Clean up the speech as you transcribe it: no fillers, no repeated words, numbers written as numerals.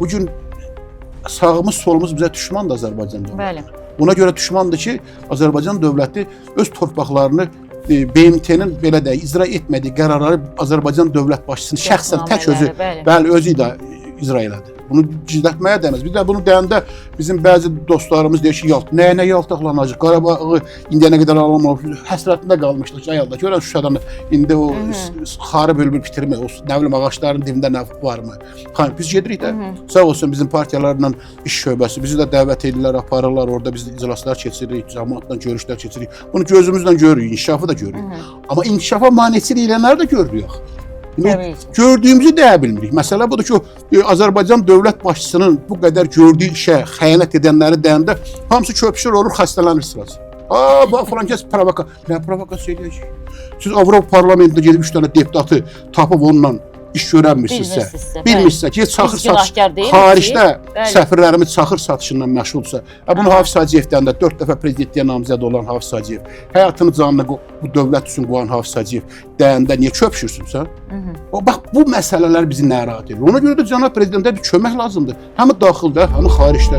Bugün sağımız solumuz bizə düşmandır Azərbaycan dövləti. Bəli. Ona görə düşmandır ki, Azərbaycan dövləti öz torpaqlarını BMT-nin belə də icra etmədiyi qərarları Azərbaycan dövlət başçısının şəxsən tək özü, bəli, özü də icra elədi. Bunu gizlətməyə dəyməz. Bir də bunu deyəndə bizim bəzi dostlarımız deyir ki, nə yaltaqlanacaq, Qarabağı indiyənə qədər alınmamış, həsrətində qalmışdıq ki, ayalda. Görən Şuşadan indi o xarı bülbül bitirmə, o nə bilim ağacların dibində nə varmı? Biz gedirik də, sağ olsun bizim partiyalarla iş şöbəsi, bizi də dəvət edirlər, aparırlar, orada biz iclaslar keçiririk, cəmaatla görüşlər keçiririk. Bunu gözümüzlə görürük, inkişafı da görürük. Amma inkişafa maneçilik eləyənləri də görürük. Gördüyümüzü deyə bilmirik. Məsələ budur ki, Azərbaycan dövlət başçısının bu qədər gördüyü işə xəyanət edənləri deyəndə hamısı köpüşür olur, xəstələnir sırası. Bax, falan kəs nə provokasiya edəcək? Siz Avropa parlamentində gedib 3 dənə deputatı tapıb onunla iş bilmirsinizsə ki, xaricdə səfirlərimiz çaxır satışından məşğuldursa, bunu Hafiz Hacıyevdən də 4 dəfə prezidentliyə namizəd olan Hafiz Hacıyev, həyatını canını bu dövlət üçün qoyan Hafiz Hacıyev deyəndə niyə köpüşürsün sən? Bax, bu məsələlər bizi narahat edir. Ona görə də cənab prezidentə bir kömək lazımdır. Həm daxildə, həm xaricdə.